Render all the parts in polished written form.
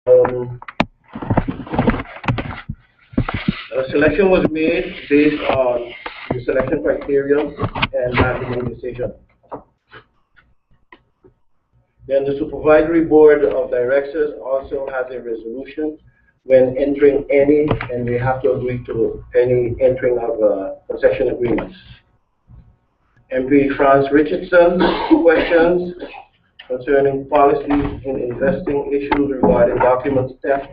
Um, a selection was made based on the selection criteria and management decision. Then the supervisory board of directors also has a resolution when entering any, and they have to agree to any entering of concession agreements. MP Franz Richardson questions concerning policies in investing issues regarding document theft,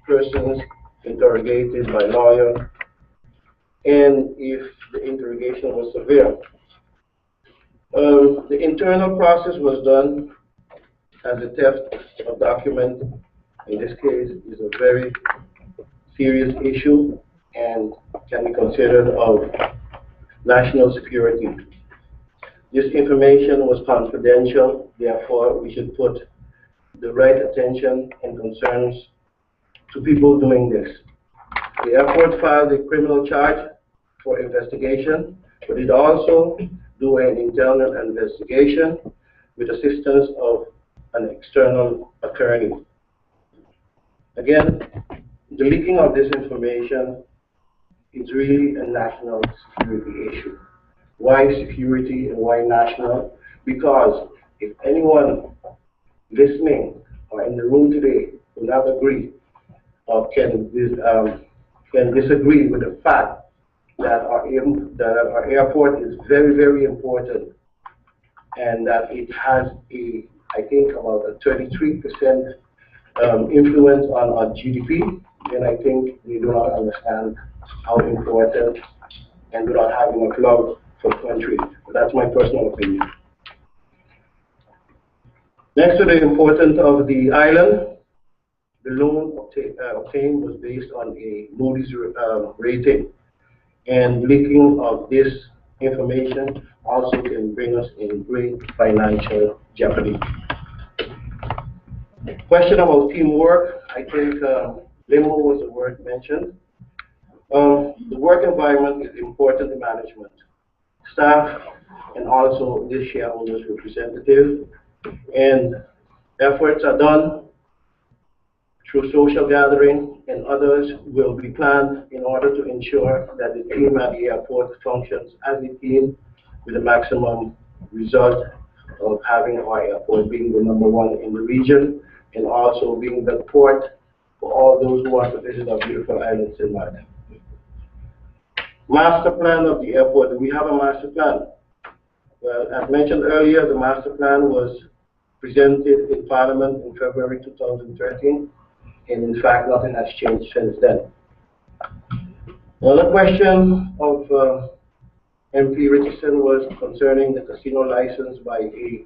persons interrogated by lawyer, and if the interrogation was severe. The internal process was done as a theft of document, in this case, is a very serious issue and can be considered of national security. This information was confidential, therefore we should put the right attention and concerns to people doing this. The airport filed a criminal charge for investigation, but it also do an internal investigation with assistance of an external attorney. Again, the leaking of this information is really a national security issue. Why security and why national? Because if anyone listening or in the room today will not agree or can disagree with the fact that our airport is very, very important and that it has a, I think, about a 33% influence on our GDP, then I think they do not understand how important and do not have enough love for the country. But that's my personal opinion. Next to the importance of the island, the loan obtained was based on a Moody's rating. And leaking of this information also can bring us in great financial jeopardy. Question about teamwork, I think LIMO was the word mentioned. The work environment is important to management, staff, and also this shareholders representative. And efforts are done through social gathering, and others will be planned in order to ensure that the team at the airport functions as a team with the maximum result of having our airport being the #1 in the region and also being the port for all those who want to visit our beautiful islands in MAARTEN. Master plan of the airport. Do we have a master plan? Well, as mentioned earlier, the master plan was presented in Parliament in February 2013. And in fact, nothing has changed since then. Another question of MP Richardson was concerning the casino license by a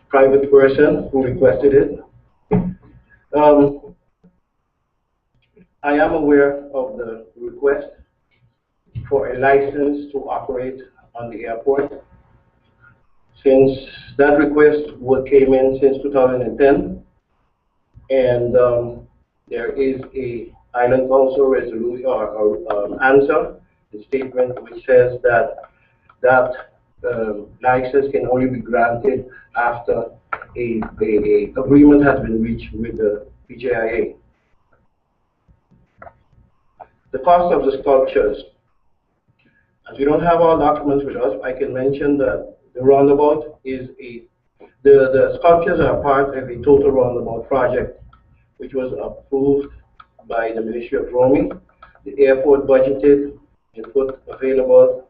private person who requested it. I am aware of the request for a license to operate on the airport. Since that request came in since 2010, and there is a Island Council resolution or answer, a statement which says that license can only be granted after a agreement has been reached with the PJIA. The cost of the sculptures. As we don't have all documents with us, I can mention that the roundabout is the sculptures are part of a total roundabout project which was approved by the Ministry of ROUMOU. The airport budgeted and put available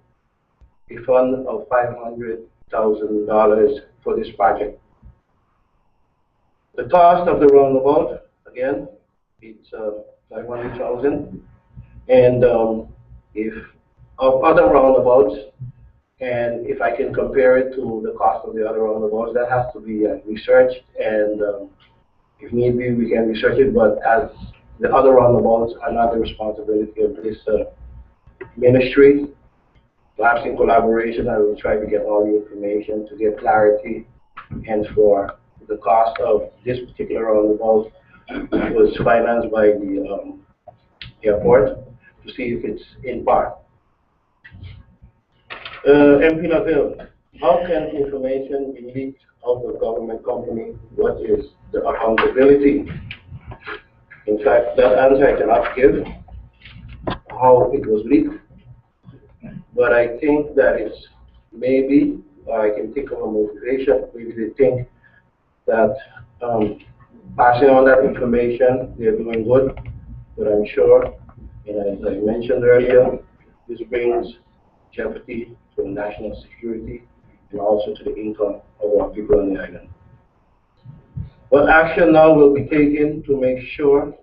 a fund of $500,000 for this project. The cost of the roundabout, again, it's $500,000, and if of other roundabouts, and if I can compare it to the cost of the other roundabouts, that has to be researched, and if need be, we can research it, but as the other roundabouts are not the responsibility of this ministry, perhaps in collaboration, I will try to get all the information to get clarity, and for the cost of this particular roundabout was financed by the airport, to see if it's in part. MP Laville, how can information be leaked out of a government company? What is the accountability? In fact, that answer I cannot give, how it was leaked, but I think that it's maybe, or I can think of a motivation, maybe they think that passing on that information, they're doing good, but I'm sure, and as I mentioned earlier, this brings jeopardy to national security and also to the income of our people on the island. What action now will be taken to make sure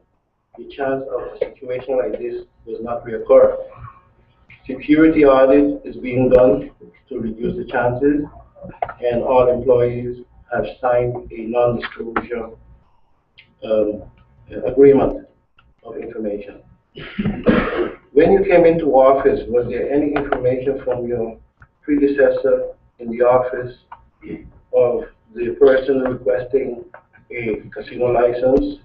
the chance of a situation like this does not reoccur? Security audit is being done to reduce the chances, and all employees have signed a non-disclosure agreement of information. When you came into office, was there any information from your predecessor in the office of the person requesting a casino license?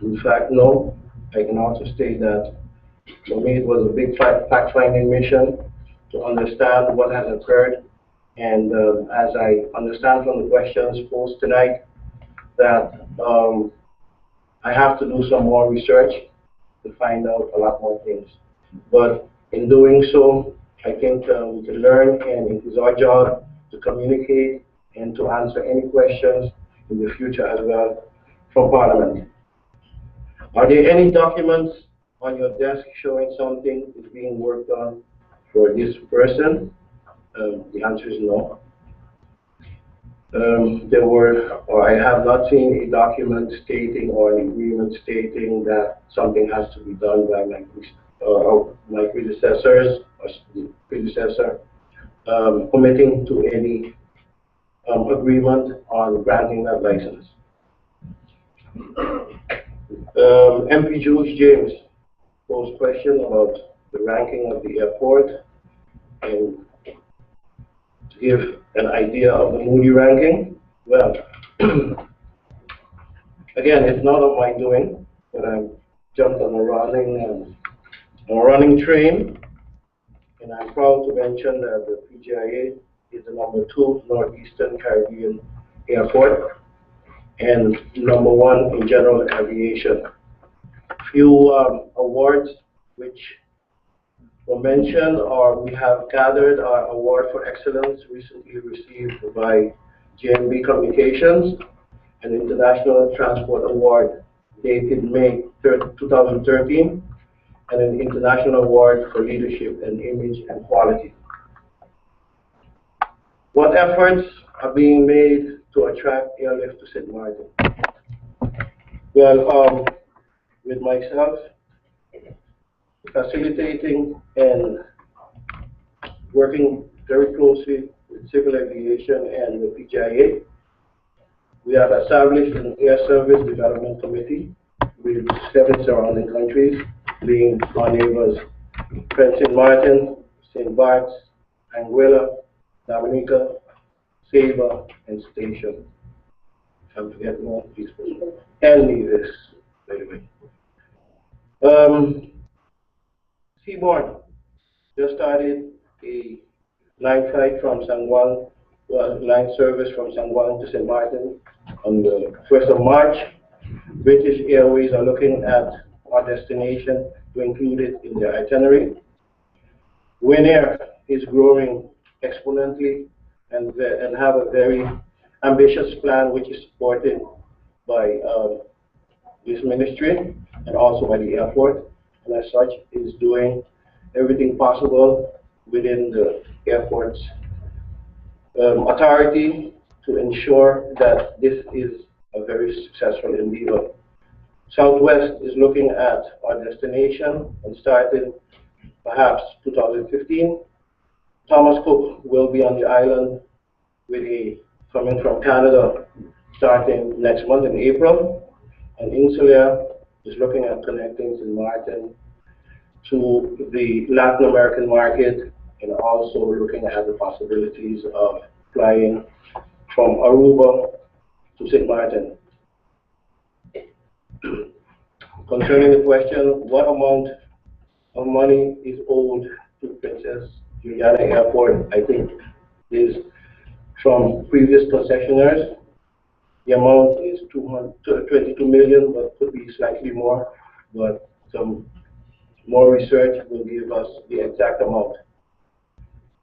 In fact, no. I can also state that for me it was a big fact-finding mission to understand what has occurred, and as I understand from the questions posed tonight, that I have to do some more research to find out a lot more things. But in doing so, I think we can learn, and it is our job to communicate and to answer any questions in the future as well from Parliament. Are there any documents on your desk showing something is being worked on for this person? The answer is no. I have not seen a document stating or an agreement stating that something has to be done by my predecessors or the predecessor committing to any agreement on granting that license. MP Jules James posed question about the ranking of the airport, and to give an idea of the Moody ranking. Well, again, it's not of my doing, but I jumped on a running train, and I'm proud to mention that the PGIA is the #2 Northeastern Caribbean airport and #1 in general aviation. Few awards which were mentioned, or we have gathered our award for excellence recently received by JMB Communications, an International Transport Award dated May 2013, and an International Award for Leadership and Image and Quality. What efforts are being made to attract airlift to St. Martin? Well, with myself, facilitating and working very closely with civil aviation and the PGIA, we have established an air service development committee with 7 surrounding countries, being our neighbors, St. Martin, St. Bart's, Anguilla, Dominica, Saba, and Station. If I'm forgetting one, please put and Nevis, by the way. Seaborne just started a line flight from San Juan, line service from San Juan to St. Martin on the 1st of March. British Airways are looking at our destination to include it in their itinerary. Winair is growing exponentially and have a very ambitious plan which is supported by this ministry and also by the airport, and as such is doing everything possible within the airport's authority to ensure that this is a very successful endeavor. Southwest is looking at our destination and started perhaps 2015. Thomas Cook will be on the island with coming from Canada starting next month in April. And Insulair is looking at connecting St. Martin to the Latin American market, and also looking at the possibilities of flying from Aruba to St. Martin. Concerning the question, what amount of money is owed to Princess Juliana Airport, I think is from previous concessionaires. The amount is 22 million, but could be slightly more, but some more research will give us the exact amount.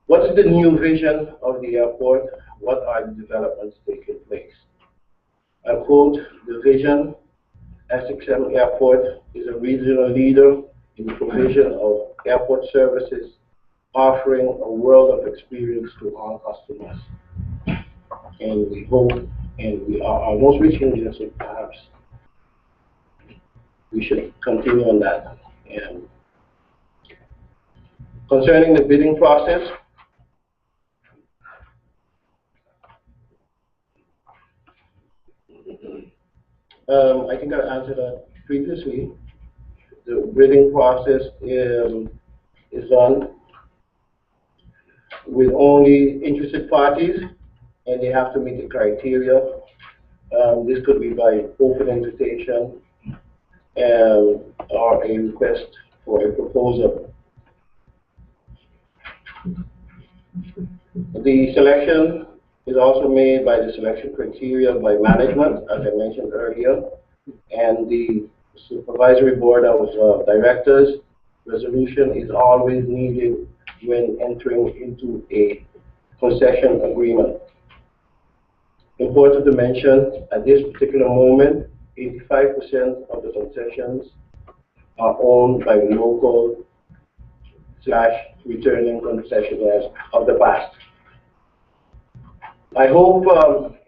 What's the new vision of the airport? What are the developments taking place? I quote the vision: SXM Airport is a regional leader in the provision of airport services, offering a world of experience to all customers. And we hope, and we are almost reaching this, so perhaps we should continue on that. And concerning the bidding process, I think I answered that previously. The bidding process is done with only interested parties, and they have to meet the criteria. This could be by open invitation or a request for a proposal. The selection is also made by the selection criteria by management, as I mentioned earlier, and the supervisory board of directors. Resolution is always needed when entering into a concession agreement. Important to mention, at this particular moment, 85% of the concessions are owned by local / returning concessionaires of the past. I hope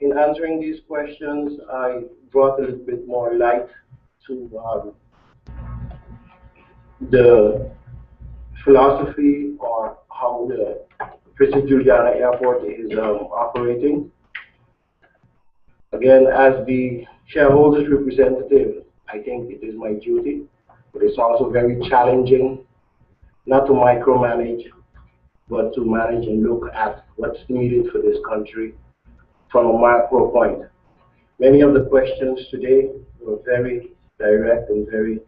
in answering these questions, I brought a little bit more light to the philosophy or how the Princess Juliana Airport is operating. Again, as the shareholders representative, I think it is my duty, but it's also very challenging not to micromanage, but to manage and look at what's needed for this country from a macro point. Many of the questions today were very direct and very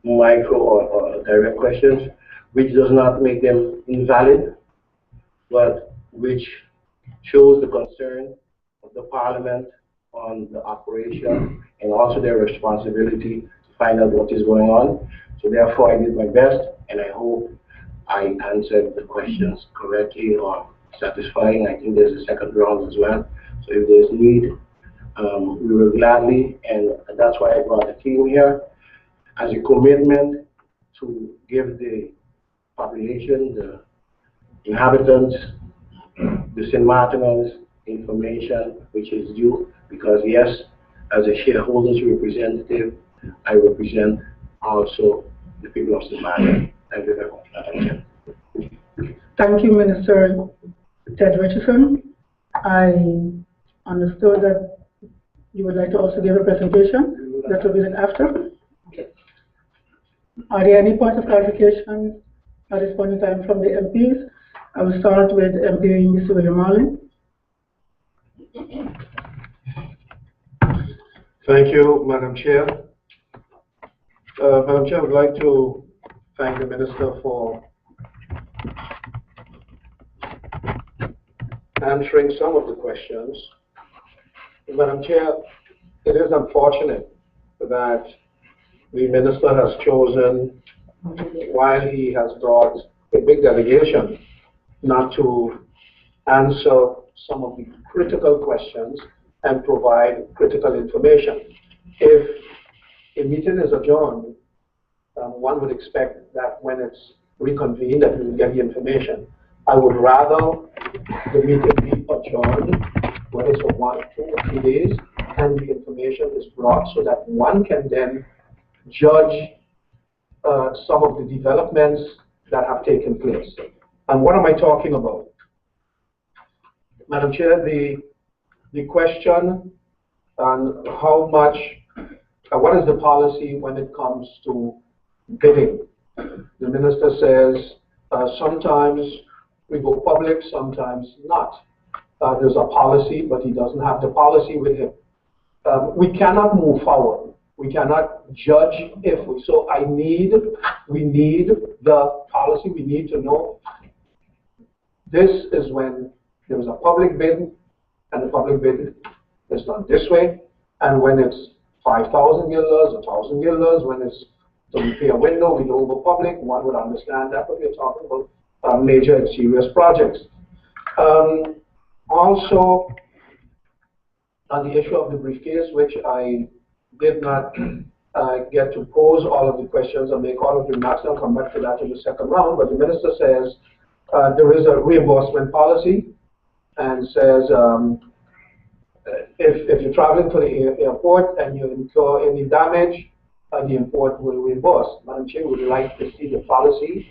micro or direct questions, which does not make them invalid, but which shows the concern of the Parliament on the operation and also their responsibility to find out what is going on. So therefore, I did my best, and I hope I answered the questions correctly or satisfying. I think there's a second round as well. So if there's need, we will gladly, and that's why I brought the team here, as a commitment to give the population, the inhabitants, the St. Martiners information which is due, because yes, as a shareholders representative, I represent also the people of St. Martin. Thank you very much, Madam Chair. Thank you, Minister Ted Richardson. I understood that you would like to also give a presentation that will be then after. Are there any points of clarification at this point in time from the MPs? I will start with MP Mr. William Marlin. Thank you, Madam Chair. Madam Chair, I would like to thank the Minister for answering some of the questions. Madam Chair, it is unfortunate that the Minister has chosen, while he has brought a big delegation, not to answer some of the critical questions and provide critical information. If a meeting is adjourned, one would expect that when it's reconvened that we will get the information. I would rather the meeting be adjourned, whether it's for 1, 2, or 3 days, and the information is brought so that one can then judge some of the developments that have taken place. And what am I talking about? Madam Chair, the question on how much, what is the policy when it comes to bidding? The Minister says sometimes we go public, sometimes not. There's a policy, but he doesn't have the policy with him. We cannot move forward. We cannot judge if we. So we need the policy. We need to know. This is when there is a public bid and the public bid is done this way. And when it's 5,000 guilders, 1,000 guilders, when it's to repair a window, we do over public, one would understand that, but we're talking about major and serious projects. Also, on the issue of the briefcase, which I did not get to pose all of the questions or make all of the remarks, I'll come back to that in the second round, but the minister says there is a reimbursement policy and says if you're traveling to the airport and you incur any damage, the airport will reimburse. Madam Chair, would like to see the policy.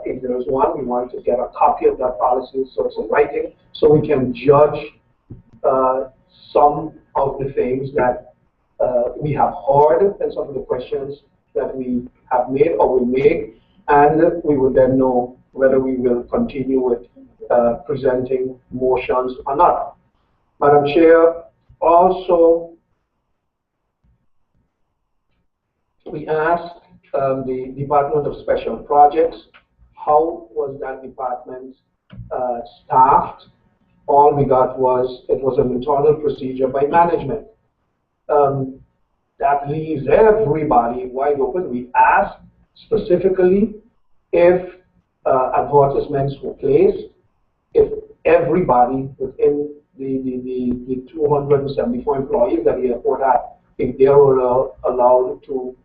If there is one, we want to get a copy of that policy so it's in writing, so we can judge some of the things that we have heard and some of the questions that we have made or will make, and we will then know whether we will continue with presenting motions or not. Madam Chair, also we asked the Department of Special Projects, how was that department staffed? All we got was, it was an internal procedure by management. That leaves everybody wide open. We asked specifically if advertisements were placed, if everybody within the 274 employees that the airport had, if they were allowed to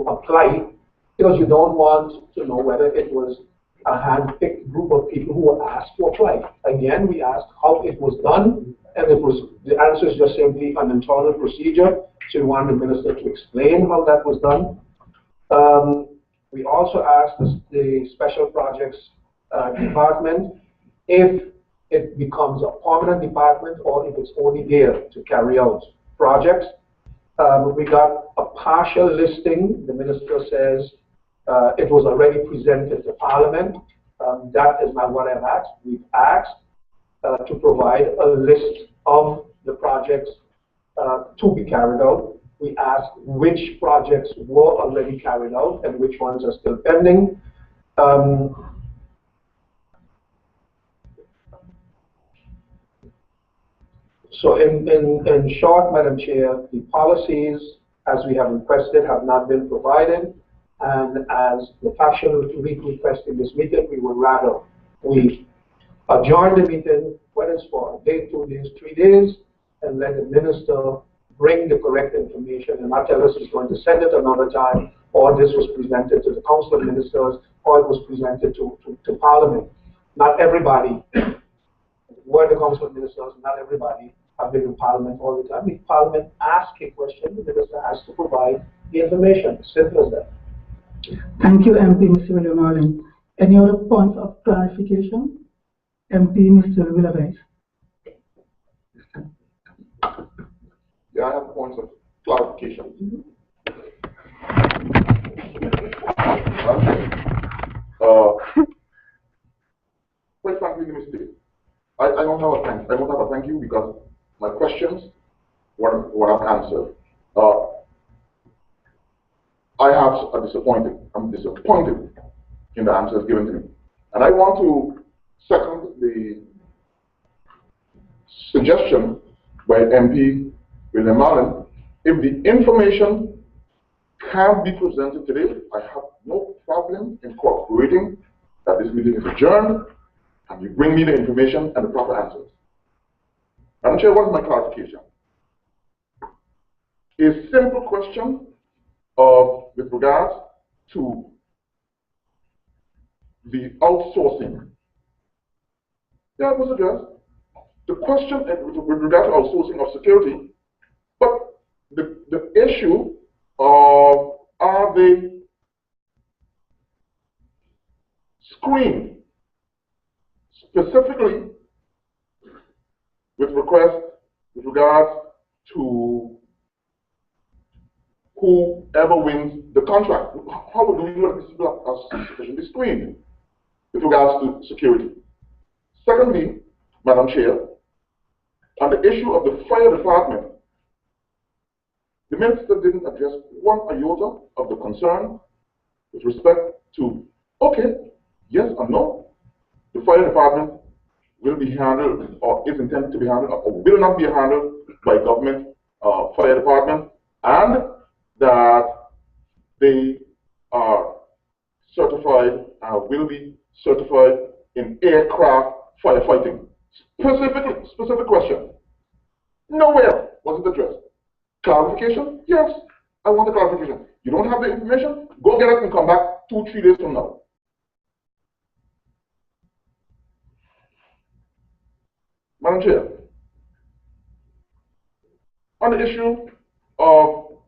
apply, because you don't want to know whether it was a hand-picked group of people who were asked to apply. Again, we asked how it was done, and the answer is just simply an internal procedure. So we want the minister to explain how that was done. We also asked the Special Projects Department if it becomes a permanent department or if it's only there to carry out projects. We got a partial listing. The minister says it was already presented to Parliament. That is not what I've asked. We've asked to provide a list of the projects to be carried out. We asked which projects were already carried out and which ones are still pending. So in short, Madam Chair, the policies, as we have requested, have not been provided. And as the faction request in this meeting, we would rather we adjourn the meeting, whether it's for a day, 2 days, 3 days, and let the minister bring the correct information and not tell us he's going to send it another time, or this was presented to the Council of Ministers, or it was presented to Parliament. Not everybody were the Council of Ministers, not everybody have been in Parliament all the time. If Parliament asks a question, the minister has to provide the information. Simple as that. Thank you, MP Mr. William Marlin. Any other points of clarification? MP Mr. Willavais. Yeah, I have points of clarification. Quite frankly, Mr. I don't have a thank you because my questions were answered. I'm disappointed in the answers given to me. And I want to second the suggestion by MP William Marlin. If the information can be presented today, I have no problem in cooperating that this meeting is adjourned and you bring me the information and the proper answers. Madam Chair, what is my clarification? A simple question with regards to the outsourcing. Yeah, it was addressed. The question with regard to outsourcing of security, but the issue of are they screened specifically with regards to whoever wins the contract? How do we know that these people are sufficiently screened with regards to security? Secondly, Madam Chair, on the issue of the fire department, the minister didn't address one iota of the concern with respect to, okay, yes or no, the fire department will be handled or is intended to be handled or will not be handled by government fire department, and that they are certified and will be certified in aircraft firefighting. Specific question. Nowhere was it addressed. Clarification? Yes, I want a clarification. You don't have the information? Go get it and come back 2-3 days from now. Madam Chair, on the issue of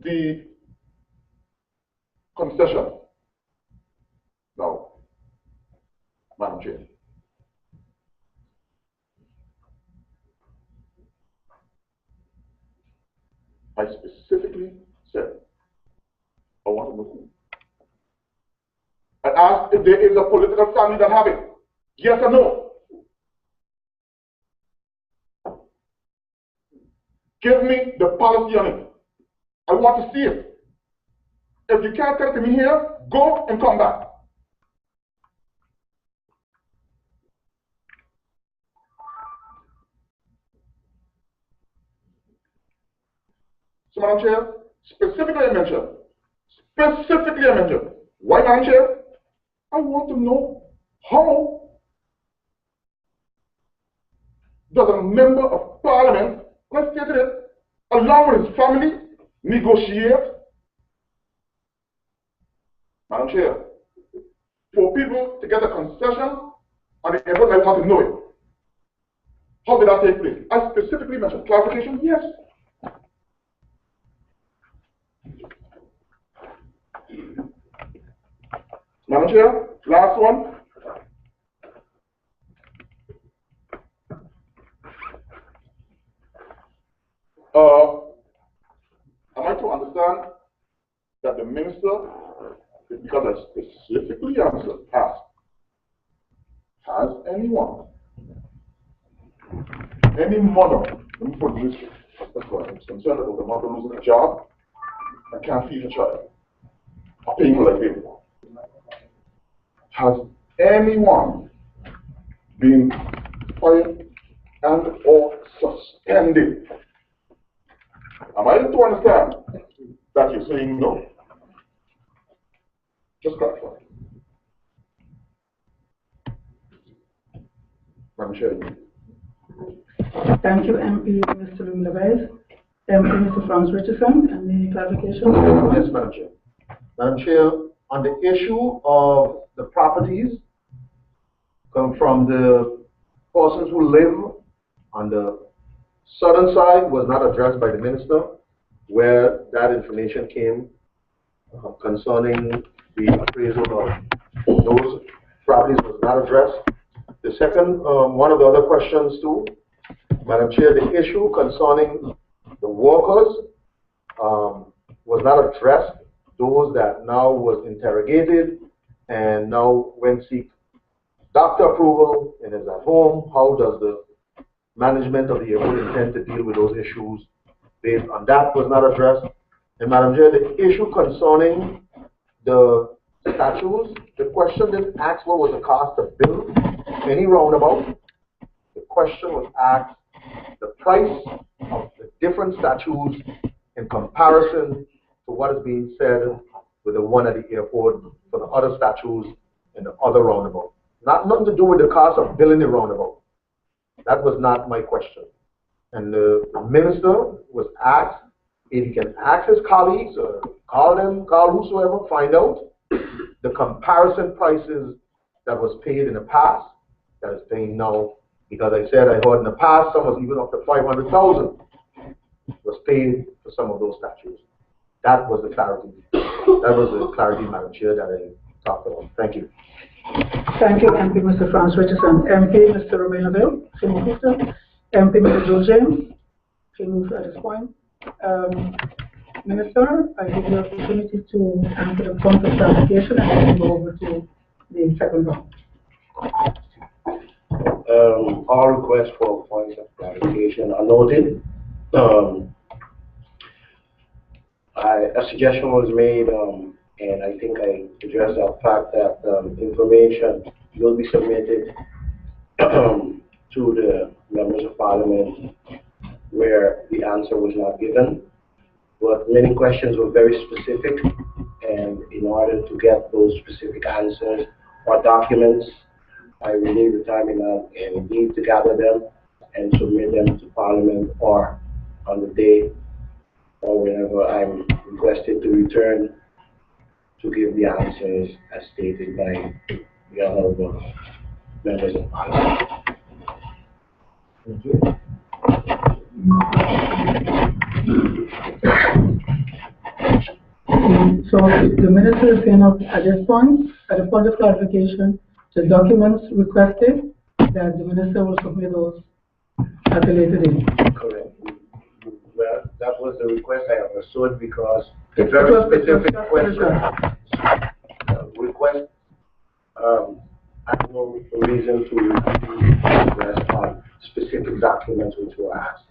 the concession, now, Madam Chair, I specifically said I want to know. I asked if there is a political family that have it. Yes or no? Give me the policy on it. I want to see it. If you can't tell it to me here, go and come back. So, Madam Chair, specifically I mentioned, why, Madam Chair? I want to know how does a member of parliament, and I stated it, along with his family, negotiate, Madam Chair, for people to get a concession on the airport. I want to know it. How did that take place? I specifically mentioned clarification, yes. Madam Chair, last one. Am I to understand that the minister, because I specifically asked, has anyone, any mother, let me put this, that's why I'm concerned about the mother losing a job and can't feed a child, or paying for like baby. Has anyone been fired and or suspended? Am I to understand that you're saying no? Just clarify. Madam Chair. Thank you, MP Mr. Labega. MP Mr. Franz Richardson, any clarification? Yes, Madam Chair. Madam Chair, on the issue of the properties come from the persons who live on the southern side was not addressed by the minister, where that information came concerning the appraisal of those properties was not addressed. The second, one of the other questions too, Madam Chair, the issue concerning the workers was not addressed. Those that now was interrogated and now went seek doctor approval and is at home. How does the management of the airport intend to deal with those issues based on that was not addressed? And Madam Chair, the issue concerning the statues, the question didn't ask what was the cost of building any roundabout. The question was asked the price of the different statues in comparison to what is being said with the one at the airport for the other statues in the other roundabout. Nothing to do with the cost of building the roundabout. That was not my question. And the minister was asked if he can ask his colleagues or call them, call whosoever, find out the comparison prices that was paid in the past, that is paying now. Because I said I heard in the past some was even up to 500,000 was paid for some of those statues. That was the clarity. That was the clarity, Madam Chair, that I talked about. Thank you. Thank you, MP Mr. Franz Richardson. MP Mr. Labega, MP Mr. Joe James, move at this point. Minister, I give you the opportunity to answer the point of clarification and then go over to the second round. All requests for points of clarification are noted. A suggestion was made And I think I addressed that fact that information will be submitted to the members of parliament where the answer was not given. But many questions were very specific, and in order to get those specific answers or documents, I will need the time and need to gather them and submit them to Parliament or on the day or whenever I'm requested to return to give the answers as stated by the honorable members of Parliament. So the minister is saying at this point, at the point of clarification, the documents requested, that the minister will submit those at a later date. Correct. Well, that was the request I understood because a very specific question request. I have no reason to rest on specific documents which were asked,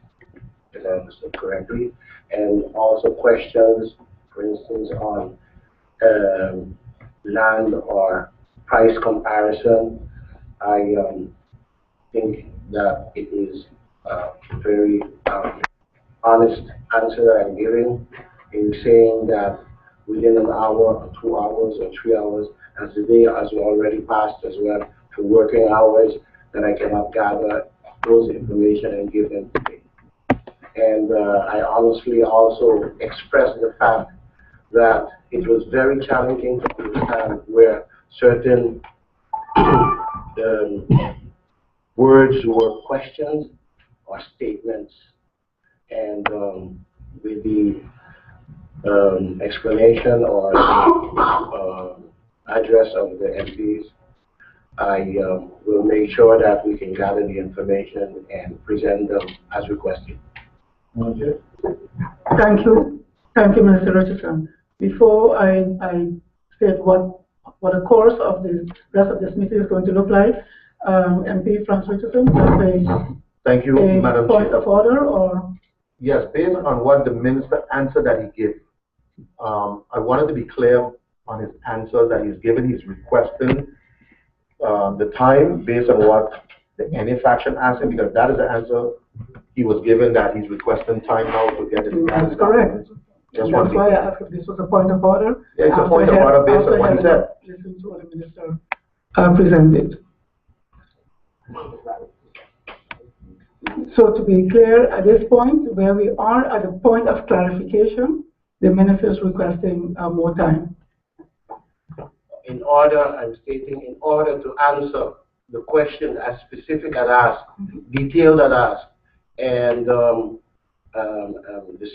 if I understood correctly, and also questions, for instance, on land or price comparison. I think that it is a very honest answer that I'm giving in saying that within an hour or 2 hours or 3 hours, as the day has already passed as well for working hours, that I cannot gather those information and give them today. And I honestly also expressed the fact that it was very challenging to understand where certain words were questions or statements, and with the explanation or address of the MPs, I will make sure that we can gather the information and present them as requested. Thank you. Thank you, Mr. Richardson. Before I state what the course of the rest of this meeting is going to look like, MP Franz Richardson, thank you, Madam point Chair. of order, or? Yes, based on what the minister answered that he gave, I wanted to be clear on his answer that he's given. He's requesting the time based on what the NA faction asked him, because that is the answer he was given, that he's requesting time now to get it. That's correct. That's why I asked if this was a point of order. Yeah, it's a point of order based on what he said. Listen to what the minister presented. So to be clear, at this point, where we are at the point of clarification, the minister is requesting more time. In order, I'm stating, in order to answer the question as specific as asked, detailed as asked, and the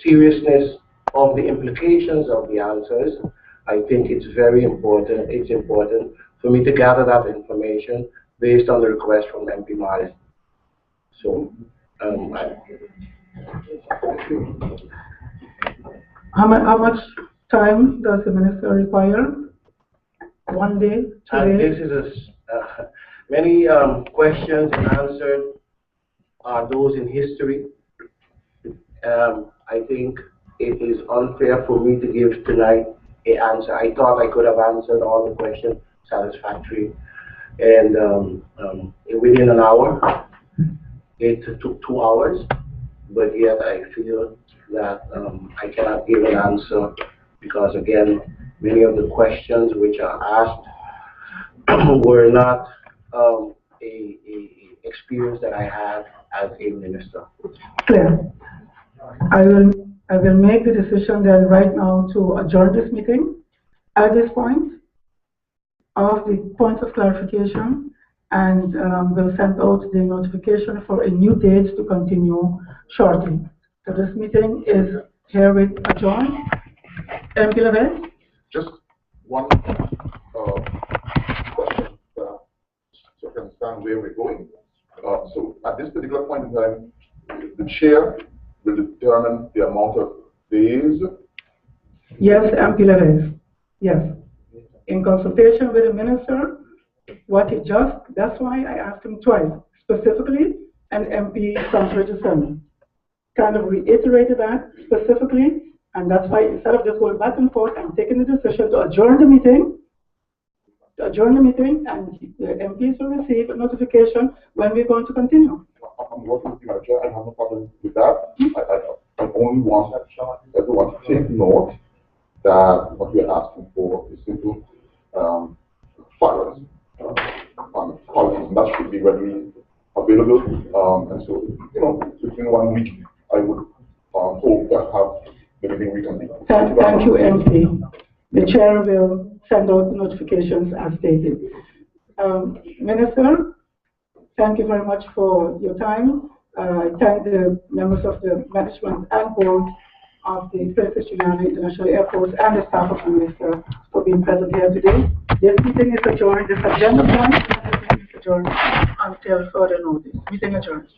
seriousness of the implications of the answers, I think it's very important. It's important for me to gather that information based on the request from MP MAARTEN. So, how much time does the minister require? 1 day, 2 days? This is many questions answered are those in history. I think it is unfair for me to give tonight an answer. I thought I could have answered all the questions satisfactory, and within an hour. It took 2 hours, but yet I feel that I cannot give an answer because, again, many of the questions which are asked were not a experience that I had as a minister. Clear. I will make the decision then right now to adjourn this meeting at this point of the points of clarification, and we'll send out the notification for a new date to continue shortly. So this meeting is herewith adjourned. MP Labega? Just one question so I can understand where we're going. So at this particular point in time, the chair will determine the amount of days. Yes, MP Labega. Yes. In consultation with the minister, that's why I asked him twice, specifically, and MP Franz Richardson kind of reiterated that specifically, And that's why instead of just going back and forth, I'm taking the decision to adjourn the meeting, and the MPs will receive a notification when we're going to continue. I'm working with you, Madam Chair. I have no problem with that. I only want everyone to take note that what we are asking for is simple files on policies, and that should be readily available. And so, within 1 week, I would hope to have the meeting reconvened. Thank you, MP. The chair will send out notifications as stated. Minister, thank you very much for your time. I thank the members of the management and board of the Princess Juliana International Airport and the staff of the minister for being present here today. This meeting is adjourned. This agenda point is adjourned until further notice. Meeting adjourned.